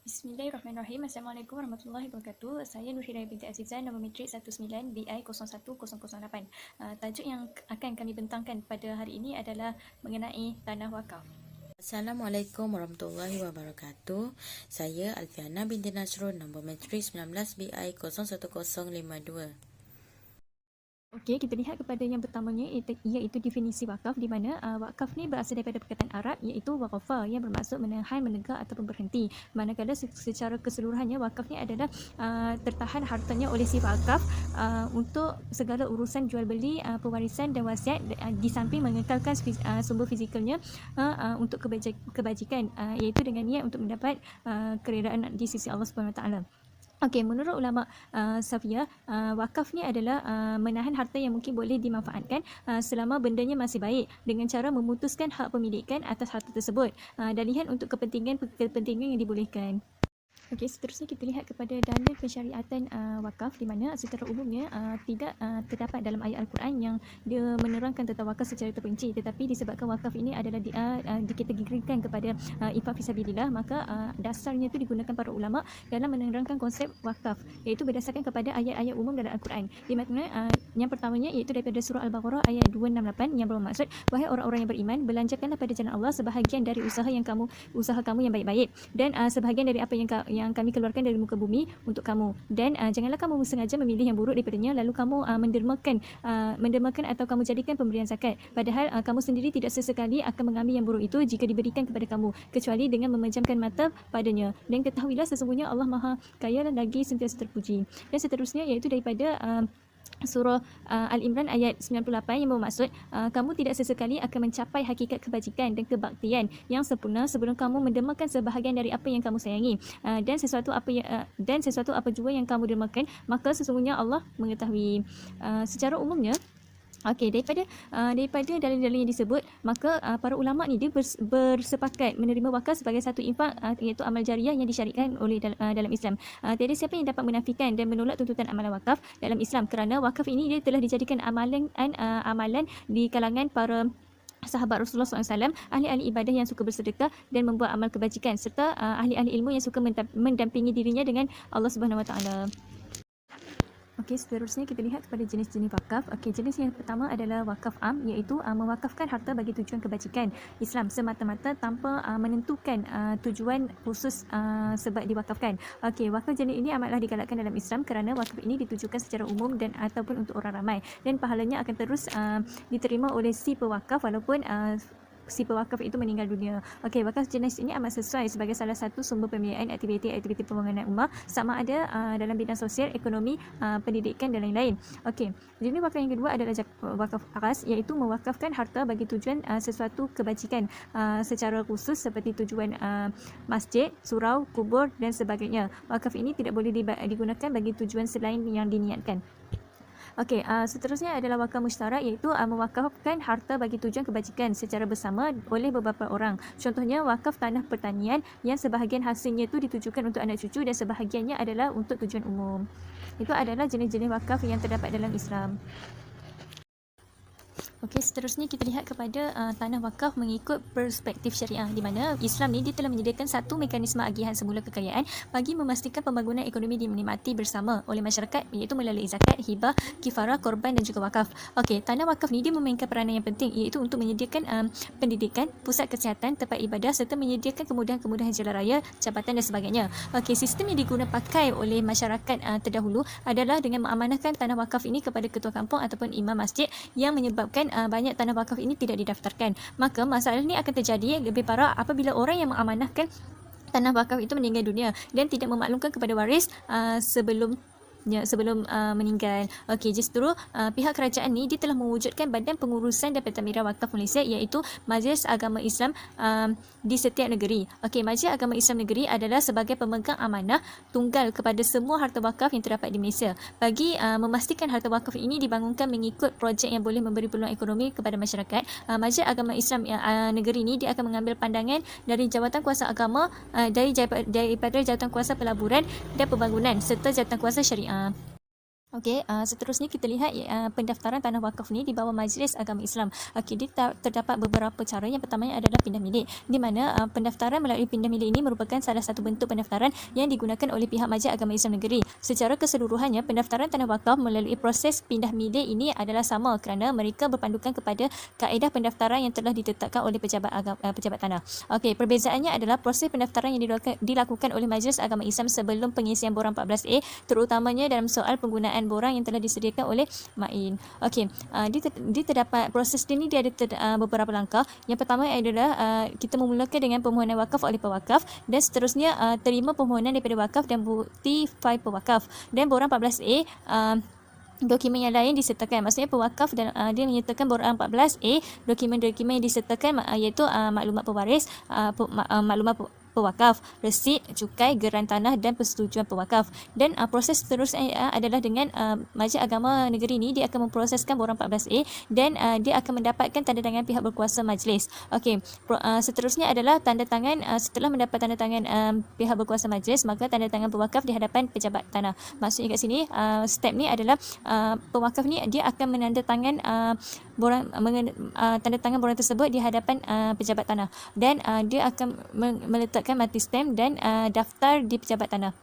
Bismillahirrahmanirrahim. Assalamualaikum warahmatullahi wabarakatuh. Saya Nur Hidayah binti Azizah, nombor matrik 19BI01008. Tajuk yang akan kami bentangkan pada hari ini adalah mengenai tanah wakaf. Assalamualaikum warahmatullahi wabarakatuh. Saya Alfiana binti Nasrul, nombor matrik 19BI01052. Okey, kita lihat kepada yang pertamanya iaitu definisi wakaf, di mana wakaf ni berasal daripada perkataan Arab iaitu waqafa yang bermaksud menahan, menegak ataupun berhenti. Manakala secara keseluruhannya wakaf ni adalah tertahan hartanya oleh si wakaf untuk segala urusan jual beli, pewarisan dan wasiat, di samping mengekalkan sumber fizikalnya untuk kebajikan, iaitu dengan niat untuk mendapat keredaan di sisi Allah Subhanahu Wa Taala. Okey, menurut ulama Safiyah, wakaf ni adalah menahan harta yang mungkin boleh dimanfaatkan selama bendanya masih baik, dengan cara memutuskan hak pemilikan atas harta tersebut, dalihan untuk kepentingan yang dibolehkan. Okey, seterusnya kita lihat kepada dalil pensyariatan wakaf, di mana secara umumnya tidak terdapat dalam ayat Al-Quran yang dia menerangkan tentang wakaf secara terperinci, tetapi disebabkan wakaf ini adalah dikategorikan kepada infak fisabilillah, maka dasarnya itu digunakan para ulama dalam menerangkan konsep wakaf, iaitu berdasarkan kepada ayat-ayat umum dalam Al-Quran, di mana yang pertamanya iaitu daripada surah Al-Baqarah ayat 268 yang bermaksud, wahai orang-orang yang beriman, belanjakanlah pada jalan Allah sebahagian dari usaha kamu yang baik-baik, dan sebahagian dari apa yang kami keluarkan dari muka bumi untuk kamu, dan janganlah kamu sengaja memilih yang buruk daripadanya lalu kamu mendermakan atau kamu jadikan pemberian zakat, padahal kamu sendiri tidak sesekali akan mengambil yang buruk itu jika diberikan kepada kamu, kecuali dengan memejamkan mata padanya, dan ketahuilah sesungguhnya Allah Maha Kaya dan lagi sentiasa terpuji. Dan seterusnya iaitu daripada surah Al-Imran ayat 98 yang bermaksud, kamu tidak sesekali akan mencapai hakikat kebajikan dan kebaktian yang sempurna sebelum kamu mendermakan sebahagian dari apa yang kamu sayangi, dan sesuatu apa jua yang kamu dermakan, maka sesungguhnya Allah mengetahui. Secara umumnya, okey, daripada dalil-dalil yang disebut, maka para ulama ni dia bersepakat menerima wakaf sebagai satu infak, iaitu amal jariah yang disyariatkan oleh dalam Islam. Tiada siapa yang dapat menafikan dan menolak tuntutan amalan wakaf dalam Islam, kerana wakaf ini dia telah dijadikan amalan di kalangan para sahabat Rasulullah SAW, ahli-ahli ibadah yang suka bersedekah dan membuat amal kebajikan, serta ahli-ahli ilmu yang suka mendampingi dirinya dengan Allah Subhanahu Wa Taala. Okey, seterusnya kita lihat kepada jenis-jenis wakaf. Okey, jenis yang pertama adalah wakaf am, iaitu mewakafkan harta bagi tujuan kebajikan Islam semata-mata tanpa menentukan tujuan khusus sebab diwakafkan. Okey, wakaf jenis ini amatlah digalakkan dalam Islam kerana wakaf ini ditujukan secara umum dan ataupun untuk orang ramai, dan pahalanya akan terus diterima oleh si pewakaf walaupun si pewakaf itu meninggal dunia. Okey, wakaf jenis ini amat sesuai sebagai salah satu sumber pembiayaan aktiviti pembangunan ummah, sama ada dalam bidang sosial, ekonomi, pendidikan dan lain-lain. Okey, jenis wakaf yang kedua adalah wakaf aras, iaitu mewakafkan harta bagi tujuan sesuatu kebajikan secara khusus seperti tujuan masjid, surau, kubur dan sebagainya. Wakaf ini tidak boleh digunakan bagi tujuan selain yang diniatkan. Okey, seterusnya adalah wakaf musytarak, iaitu mewakafkan harta bagi tujuan kebajikan secara bersama oleh beberapa orang. Contohnya wakaf tanah pertanian yang sebahagian hasilnya itu ditujukan untuk anak cucu dan sebahagiannya adalah untuk tujuan umum. Itu adalah jenis-jenis wakaf yang terdapat dalam Islam. Okey, seterusnya kita lihat kepada tanah wakaf mengikut perspektif syariah, di mana Islam ni dia telah menyediakan satu mekanisme agihan semula kekayaan bagi memastikan pembangunan ekonomi dinikmati bersama oleh masyarakat, iaitu melalui zakat, hibah, kifarah, korban dan juga wakaf. Okey, tanah wakaf ni dia memainkan peranan yang penting, iaitu untuk menyediakan pendidikan, pusat kesihatan, tempat ibadah serta menyediakan kemudahan-kemudahan jalan raya, jabatan dan sebagainya. Okey, sistem yang digunakan pakai oleh masyarakat terdahulu adalah dengan mengamanahkan tanah wakaf ini kepada ketua kampung ataupun imam masjid, yang menyebabkan banyak tanah wakaf ini tidak didaftarkan. Maka masalah ini akan terjadi lebih parah apabila orang yang mengamanahkan tanah wakaf itu meninggal dunia dan tidak memaklumkan kepada waris sebelum meninggal. Okey, justru pihak kerajaan ni dia telah mewujudkan Badan Pengurusan dan Pentadbiran Wakaf Malaysia, iaitu Majlis Agama Islam di setiap negeri. Okey, Majlis Agama Islam negeri adalah sebagai pemegang amanah tunggal kepada semua harta wakaf yang terdapat di Malaysia, bagi memastikan harta wakaf ini dibangunkan mengikut projek yang boleh memberi peluang ekonomi kepada masyarakat. Majlis Agama Islam negeri ini dia akan mengambil pandangan dari jawatan kuasa agama, daripada jawatan kuasa pelaburan dan pembangunan serta jawatan kuasa syariah. Okey, seterusnya kita lihat pendaftaran tanah wakaf ni di bawah Majlis Agama Islam. Okey, dia terdapat beberapa cara. Yang pertamanya adalah pindah milik, di mana pendaftaran melalui pindah milik ini merupakan salah satu bentuk pendaftaran yang digunakan oleh pihak Majlis Agama Islam Negeri. Secara keseluruhannya, pendaftaran tanah wakaf melalui proses pindah milik ini adalah sama kerana mereka berpandukan kepada kaedah pendaftaran yang telah ditetapkan oleh pejabat tanah. Okey, perbezaannya adalah proses pendaftaran yang dilakukan oleh Majlis Agama Islam sebelum pengisian borang 14A, terutamanya dalam soal penggunaan borang yang telah disediakan oleh MAIN. Okey, dia terdapat proses ini, dia ada beberapa langkah. Yang pertama adalah kita memulakan dengan permohonan wakaf oleh pewakaf, dan seterusnya terima permohonan daripada wakaf dan bukti fail pewakaf. Dan borang 14A, dokumen yang lain disertakan. Maksudnya pewakaf dan dia menyertakan borang 14A, dokumen-dokumen yang disertakan iaitu maklumat pewaris, maklumat pewakaf, resit, cukai, geran tanah dan persetujuan pewakaf. Dan proses seterusnya adalah dengan Majlis Agama Negeri ini, dia akan memproseskan borang 14A dan dia akan mendapatkan tanda tangan pihak berkuasa majlis. Okey, seterusnya adalah tanda tangan. Setelah mendapat tanda tangan pihak berkuasa majlis, maka tanda tangan pewakaf di hadapan pejabat tanah. Maksudnya kat sini step ni adalah pewakaf ni dia akan menandatangan tanda tangan borang tersebut di hadapan pejabat tanah, dan dia akan meletakkan mati stamp dan daftar di pejabat tanah.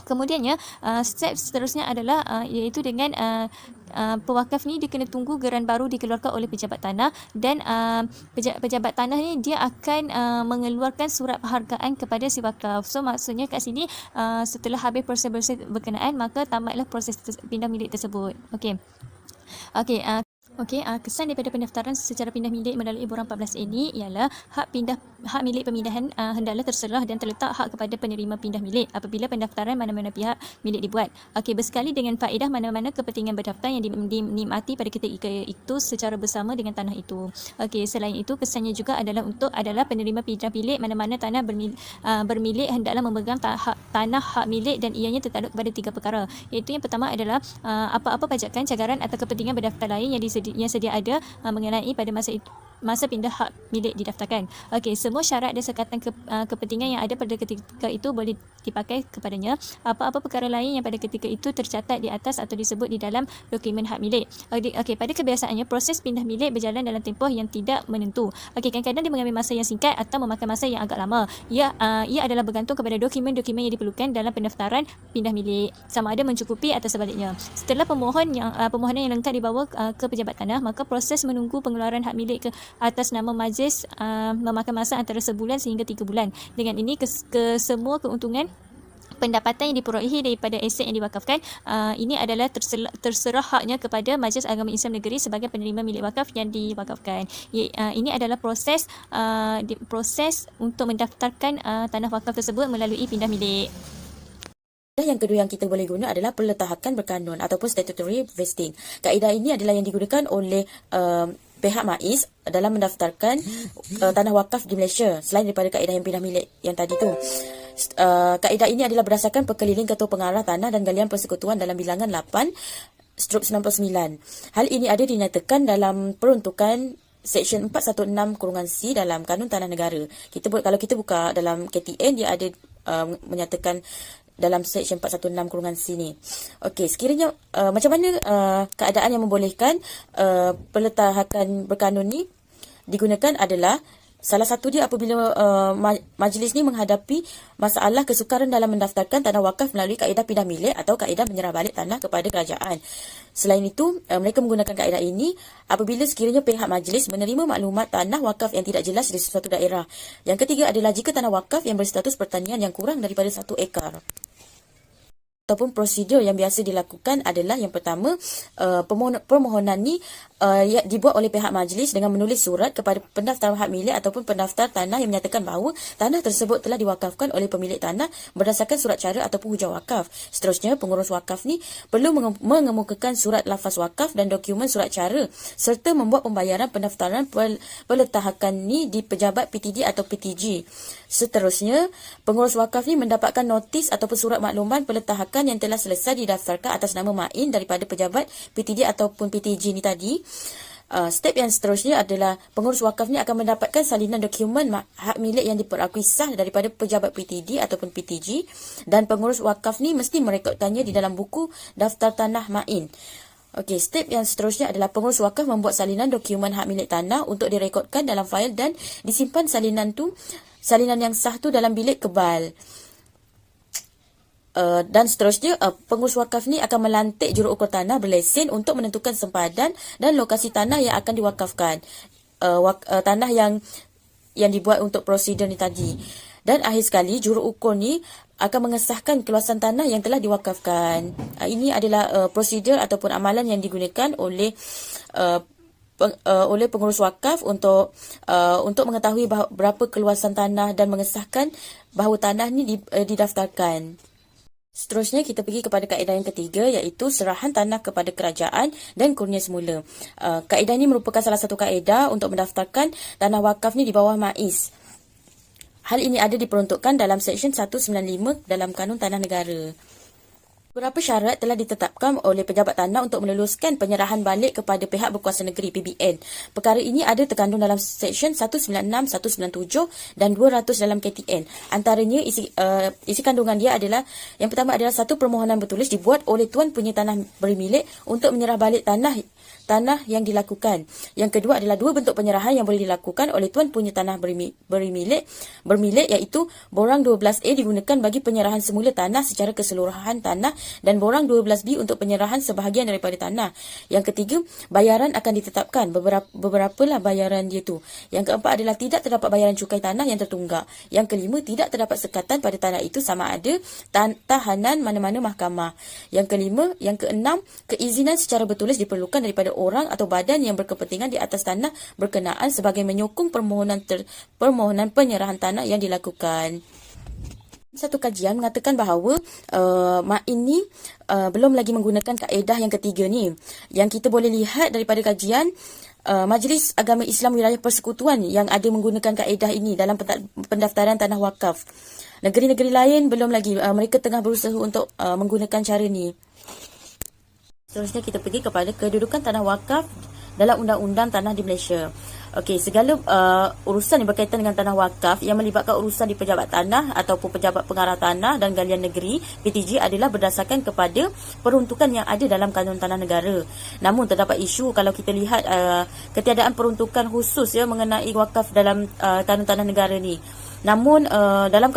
Kemudiannya step seterusnya adalah iaitu dengan pewakaf ni dia kena tunggu geran baru dikeluarkan oleh pejabat tanah, dan pejabat tanah ni dia akan mengeluarkan surat penghargaan kepada si wakaf. So maksudnya kat sini setelah habis proses berkenaan, maka tamatlah proses pindah milik tersebut. Okey. Kesan daripada pendaftaran secara pindah milik melalui borang 14A ini ialah hak milik pemindahan hendaklah terserah dan terletak hak kepada penerima pindah milik apabila pendaftaran mana-mana pihak milik dibuat. Okey, bersekali dengan faedah mana-mana kepentingan berdaftar yang dinikmati pada ketika itu secara bersama dengan tanah itu. Okey, selain itu kesannya juga adalah penerima pindah milik mana-mana tanah bermilik hendaklah memegang tanah hak milik, dan ianya tertakluk kepada 3 perkara. Iaitu yang pertama adalah apa-apa pajakan, cagaran atau kepentingan berdaftar lain yang sedia ada mengenai pada masa pindah hak milik didaftarkan. Okey, semua syarat dan sekatan kepentingan yang ada pada ketika itu boleh dipakai kepadanya. Apa-apa perkara lain yang pada ketika itu tercatat di atas atau disebut di dalam dokumen hak milik. Okey, pada kebiasaannya proses pindah milik berjalan dalam tempoh yang tidak menentu. Okey, kadang-kadang dia mengambil masa yang singkat atau memakan masa yang agak lama. Ia adalah bergantung kepada dokumen-dokumen yang diperlukan dalam pendaftaran pindah milik, sama ada mencukupi atau sebaliknya. Setelah permohonan yang lengkap dibawa ke pejabat tanah, maka proses menunggu pengeluaran hak milik ke atas nama majlis memakan masa antara sebulan sehingga 3 bulan. Dengan ini semua keuntungan pendapatan yang diperolehi daripada aset yang diwakafkan ini adalah terserah haknya kepada Majlis Agama Islam Negeri sebagai penerima milik wakaf yang diwakafkan. Ini adalah proses untuk mendaftarkan tanah wakaf tersebut melalui pindah milik. Yang kedua yang kita boleh guna adalah peletahakan berkanun ataupun statutory vesting. Kaedah ini adalah yang digunakan oleh pihak MAIS dalam mendaftarkan tanah wakaf di Malaysia, selain daripada kaedah yang pindah milik yang tadi tu. Kaedah ini adalah berdasarkan perkeliling Ketua Pengarah Tanah dan Galian Persekutuan dalam bilangan 8/99. Hal ini ada dinyatakan dalam peruntukan Seksyen 416(C) dalam Kanun Tanah Negara. Kalau kita buka dalam KTN, dia ada menyatakan dalam Seksyen 416(C) ni. Okey, sekiranya macam mana keadaan yang membolehkan peletahakan berkanun ni digunakan adalah salah satu dia apabila majlis ni menghadapi masalah kesukaran dalam mendaftarkan tanah wakaf melalui kaedah pindah milik atau kaedah menyerah balik tanah kepada kerajaan. Selain itu, mereka menggunakan kaedah ini apabila sekiranya pihak majlis menerima maklumat tanah wakaf yang tidak jelas di sesuatu daerah. Yang ketiga adalah jika tanah wakaf yang berstatus pertanian yang kurang daripada 1 ekar. Ataupun prosedur yang biasa dilakukan adalah yang pertama, permohonan ni dibuat oleh pihak majlis dengan menulis surat kepada pendaftar hak milik ataupun pendaftar tanah yang menyatakan bahawa tanah tersebut telah diwakafkan oleh pemilik tanah berdasarkan surat cara ataupun hujah wakaf. Seterusnya, pengurus wakaf ni perlu mengemukakan surat lafaz wakaf dan dokumen surat cara serta membuat pembayaran pendaftaran peletahakan ni di pejabat PTD atau PTG. Seterusnya, pengurus wakaf ni mendapatkan notis ataupun surat makluman peletahakan yang telah selesai didaftarkan atas nama MAIN daripada pejabat PTD ataupun PTG ni tadi. Step yang seterusnya adalah pengurus wakaf ni akan mendapatkan salinan dokumen hak milik yang diperakui sah daripada pejabat PTD ataupun PTG, dan pengurus wakaf ni mesti merekodkannya di dalam buku daftar tanah main. Okey, step yang seterusnya adalah pengurus wakaf membuat salinan dokumen hak milik tanah untuk direkodkan dalam fail dan disimpan salinan yang sah tu dalam bilik kebal. Dan seterusnya, pengurus wakaf ni akan melantik juruukur tanah berlesen untuk menentukan sempadan dan lokasi tanah yang akan diwakafkan. Tanah yang dibuat untuk prosedur ni tadi. Dan akhir sekali, juruukur ni akan mengesahkan keluasan tanah yang telah diwakafkan. Ini adalah prosedur ataupun amalan yang digunakan oleh pengurus wakaf untuk mengetahui berapa keluasan tanah dan mengesahkan bahawa tanah ni didaftarkan. Seterusnya kita pergi kepada kaedah yang ketiga, iaitu serahan tanah kepada kerajaan dan kurnia semula. Kaedah ini merupakan salah satu kaedah untuk mendaftarkan tanah wakaf ni di bawah MAIS. Hal ini ada diperuntukkan dalam Seksyen 195 dalam Kanun Tanah Negara. Beberapa syarat telah ditetapkan oleh pejabat tanah untuk meluluskan penyerahan balik kepada pihak berkuasa negeri PBN. Perkara ini ada terkandung dalam Seksyen 196, 197 dan 200 dalam KTN. Antaranya isi kandungan dia adalah, yang pertama adalah satu permohonan bertulis dibuat oleh tuan punya tanah beri milik untuk menyerah balik tanah yang dilakukan. Yang kedua adalah dua bentuk penyerahan yang boleh dilakukan oleh tuan punya tanah bermilik, iaitu borang 12A digunakan bagi penyerahan semula tanah secara keseluruhan tanah dan borang 12B untuk penyerahan sebahagian daripada tanah. Yang ketiga, bayaran akan ditetapkan. Beberapalah bayaran dia tu. Yang keempat adalah tidak terdapat bayaran cukai tanah yang tertunggak. Yang kelima, tidak terdapat sekatan pada tanah itu sama ada tahanan mana-mana mahkamah. Yang keenam, keizinan secara bertulis diperlukan daripada orang atau badan yang berkepentingan di atas tanah berkenaan sebagai menyokong permohonan penyerahan tanah yang dilakukan. Satu kajian mengatakan bahawa MAIN ni belum lagi menggunakan kaedah yang ketiga ni. Yang kita boleh lihat daripada kajian, Majlis Agama Islam Wilayah Persekutuan yang ada menggunakan kaedah ini dalam pendaftaran tanah wakaf. Negeri-negeri lain belum lagi, mereka tengah berusaha untuk menggunakan cara ni. Seterusnya kita pergi kepada kedudukan tanah wakaf dalam Undang-Undang Tanah di Malaysia. Okey, segala urusan yang berkaitan dengan tanah wakaf yang melibatkan urusan di pejabat tanah ataupun pejabat pengarah tanah dan galian negeri PTG adalah berdasarkan kepada peruntukan yang ada dalam Kanun Tanah Negara. Namun terdapat isu kalau kita lihat ketiadaan peruntukan khusus mengenai wakaf dalam Kanun Tanah Negara ni. Namun dalam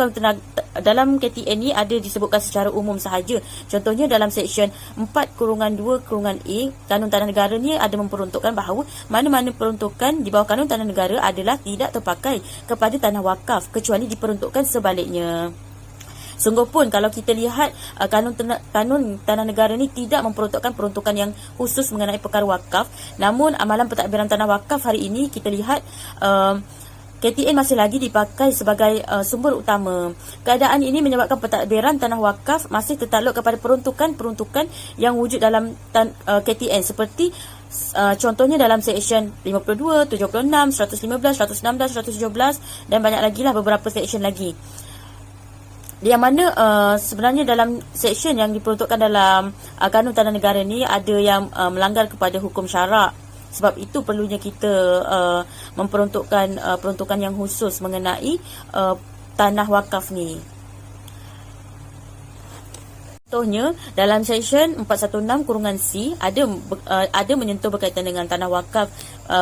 KTN ni ada disebutkan secara umum sahaja. Contohnya dalam Seksyen 4/2/A Kanun Tanah Negara ni ada memperuntukkan bahawa mana-mana peruntukan di bawah Kanun Tanah Negara adalah tidak terpakai kepada tanah wakaf kecuali diperuntukkan sebaliknya. Sungguh pun kalau kita lihat Kanun Tanah Negara ni tidak memperuntukkan peruntukan yang khusus mengenai perkara wakaf. Namun amalan pentadbiran tanah wakaf hari ini kita lihat KTN masih lagi dipakai sebagai sumber utama. Keadaan ini menyebabkan pentadbiran tanah wakaf masih tertakluk kepada peruntukan-peruntukan yang wujud dalam KTN seperti contohnya dalam Seksyen 52, 76, 115, 116, 117 dan banyak lagi lah beberapa seksyen lagi. Yang mana sebenarnya dalam seksyen yang diperuntukkan dalam Kanun Tanah Negara ni ada yang melanggar kepada hukum syarak. Sebab itu perlunya kita memperuntukkan peruntukan yang khusus mengenai tanah wakaf ni. Contohnya dalam Seksyen 416(C) ada menyentuh berkaitan dengan tanah wakaf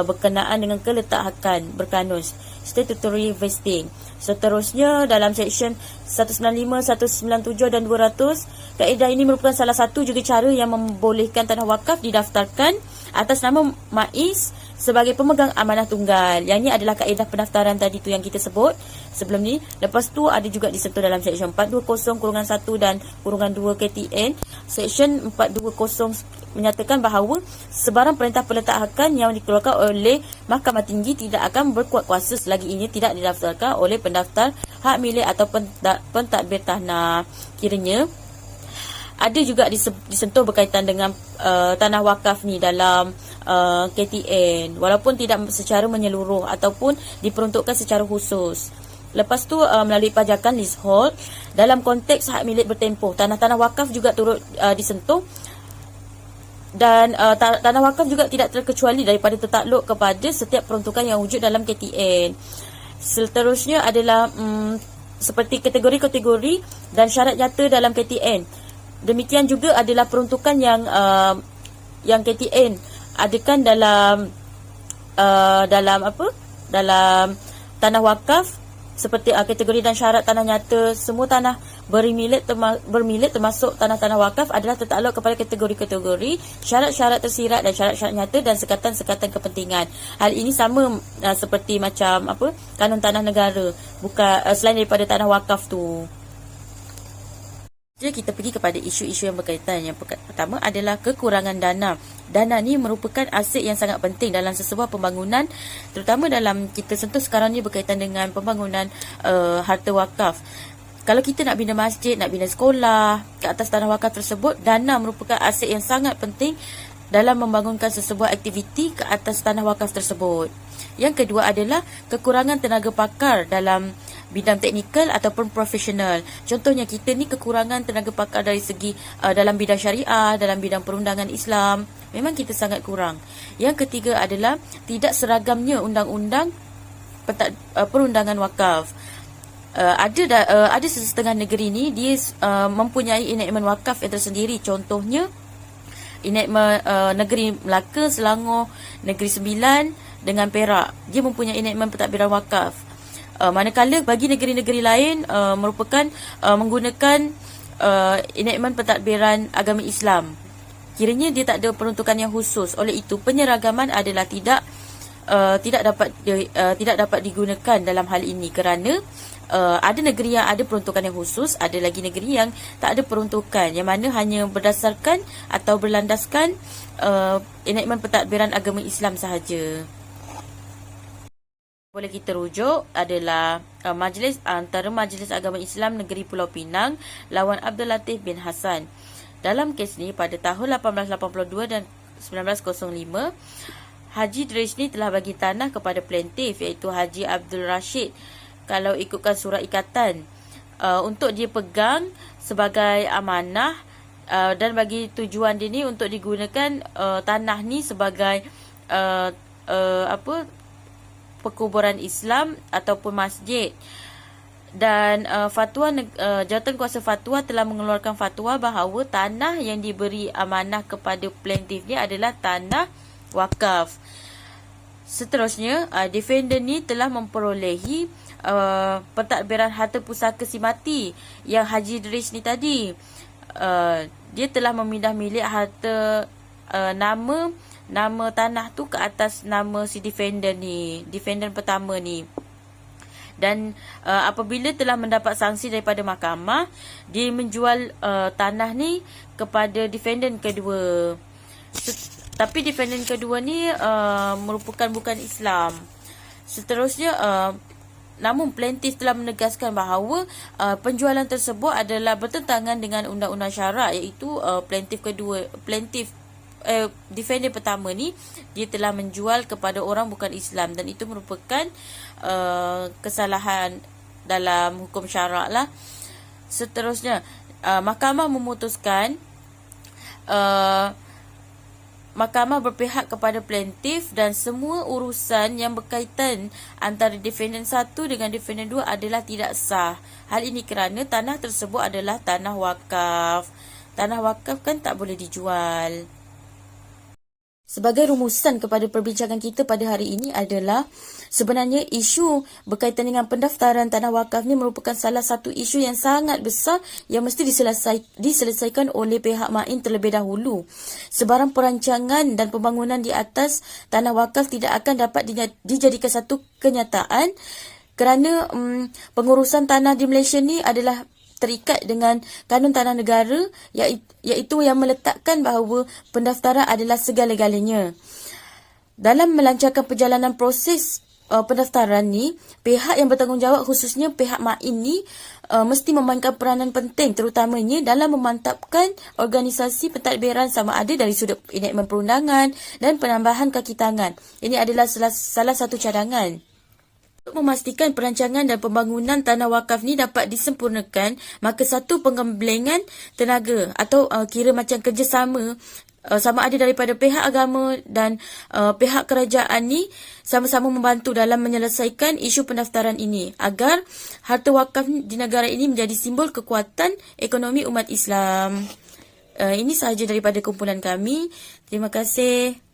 berkenaan dengan keletakan berkanun statutory vesting. Seterusnya dalam Seksyen 195, 197 dan 200, kaedah ini merupakan salah satu juga cara yang membolehkan tanah wakaf didaftarkan atas nama MAIS sebagai pemegang amanah tunggal. Yang ini adalah kaedah pendaftaran tadi tu yang kita sebut sebelum ni. Lepas tu ada juga disentuh dalam Seksyen 420(1) dan (2) KTN. Seksyen 420 menyatakan bahawa sebarang perintah peletakan yang dikeluarkan oleh Mahkamah Tinggi tidak akan berkuat kuasa selagi ini tidak didaftarkan oleh pendaftar hak milik atau pentadbir tanah. Kiranya ada juga disentuh berkaitan dengan tanah wakaf ni dalam KTN walaupun tidak secara menyeluruh ataupun diperuntukkan secara khusus. Lepas tu melalui pajakan leasehold dalam konteks hak milik bertempoh, tanah-tanah wakaf juga turut disentuh Dan tanah wakaf juga tidak terkecuali daripada tertakluk kepada setiap peruntukan yang wujud dalam KTN. Seterusnya adalah seperti kategori-kategori dan syarat nyata dalam KTN. Demikian juga adalah peruntukan yang KTN adakan dalam tanah wakaf, seperti kategori dan syarat tanah nyata. Semua tanah bermilik termasuk tanah-tanah wakaf adalah tertakluk kepada kategori-kategori, syarat-syarat tersirat dan syarat-syarat nyata dan sekatan-sekatan kepentingan. Hal ini sama seperti macam kanun tanah negara, bukan selain daripada tanah wakaf tu. Jadi kita pergi kepada isu-isu yang berkaitan. Yang pertama adalah kekurangan dana. Dana ni merupakan aset yang sangat penting dalam sesebuah pembangunan, terutama dalam kita sentuh sekarang ni berkaitan dengan pembangunan harta wakaf. Kalau kita nak bina masjid, nak bina sekolah ke atas tanah wakaf tersebut, dana merupakan aset yang sangat penting dalam membangunkan sesebuah aktiviti ke atas tanah wakaf tersebut. Yang kedua adalah kekurangan tenaga pakar dalam bidang teknikal ataupun profesional. Contohnya kita ni kekurangan tenaga pakar dari segi dalam bidang syariah, dalam bidang perundangan Islam. Memang kita sangat kurang. Yang ketiga adalah tidak seragamnya undang-undang perundangan wakaf. Ada setengah negeri ni dia mempunyai enactment wakaf yang tersendiri. Contohnya enactment negeri Melaka, Selangor, Negeri Sembilan dengan Perak. Dia mempunyai enactment pentadbiran wakaf. Manakala bagi negeri-negeri lain merupakan menggunakan enactment pentadbiran agama Islam. Kiranya dia tak ada peruntukan yang khusus. Oleh itu penyeragaman adalah tidak dapat digunakan dalam hal ini kerana ada negeri yang ada peruntukan yang khusus, ada lagi negeri yang tak ada peruntukan, yang mana hanya berdasarkan atau berlandaskan enactment pentadbiran agama Islam sahaja. Boleh kita rujuk adalah antara Majlis Agama Islam Negeri Pulau Pinang lawan Abdul Latif bin Hassan. Dalam kes ni pada tahun 1882 dan 1905, Haji Dresni telah bagi tanah kepada plaintiff iaitu Haji Abdul Rashid kalau ikutkan surat ikatan untuk dia pegang sebagai amanah dan bagi tujuan dia ni untuk digunakan tanah ni sebagai perkuburan Islam ataupun masjid. Dan jawatan kuasa fatwa telah mengeluarkan fatwa bahawa tanah yang diberi amanah kepada plaintiff ni adalah tanah wakaf. Seterusnya, defendant ni telah memperolehi pentadbiran harta pusaka si mati yang Haji Idris ni tadi. Dia telah memindah milik harta nama tanah tu ke atas nama si defendant pertama ni. Dan apabila telah mendapat sanksi daripada mahkamah, dia menjual tanah ni kepada defendant kedua. Tapi defendant kedua ni merupakan bukan Islam. Seterusnya, namun plaintiff telah menegaskan bahawa penjualan tersebut adalah bertentangan dengan undang-undang syarak, iaitu defendant pertama ni dia telah menjual kepada orang bukan Islam, dan itu merupakan kesalahan dalam hukum syarak lah. Seterusnya, mahkamah memutuskan mahkamah berpihak kepada plaintiff dan semua urusan yang berkaitan antara defendant 1 dengan defendant 2 adalah tidak sah. Hal ini kerana tanah tersebut adalah tanah wakaf. Tanah wakaf kan tak boleh dijual. Sebagai rumusan kepada perbincangan kita pada hari ini adalah sebenarnya isu berkaitan dengan pendaftaran tanah wakaf ni merupakan salah satu isu yang sangat besar yang mesti diselesaikan oleh pihak MAIN terlebih dahulu. Sebarang perancangan dan pembangunan di atas tanah wakaf tidak akan dapat dijadikan satu kenyataan kerana pengurusan tanah di Malaysia ni adalah terikat dengan kanun tanah negara, iaitu yang meletakkan bahawa pendaftaran adalah segala-galanya. Dalam melancarkan perjalanan proses pendaftaran ni, pihak yang bertanggungjawab khususnya pihak MAIN ni mesti memainkan peranan penting, terutamanya dalam memantapkan organisasi pentadbiran sama ada dari sudut enactment perundangan dan penambahan kaki tangan. Ini adalah salah satu cadangan. Untuk memastikan perancangan dan pembangunan tanah wakaf ni dapat disempurnakan, maka satu penggemblengan tenaga atau kira macam kerjasama sama ada daripada pihak agama dan pihak kerajaan ni sama-sama membantu dalam menyelesaikan isu pendaftaran ini agar harta wakaf di negara ini menjadi simbol kekuatan ekonomi umat Islam. Ini sahaja daripada kumpulan kami. Terima kasih.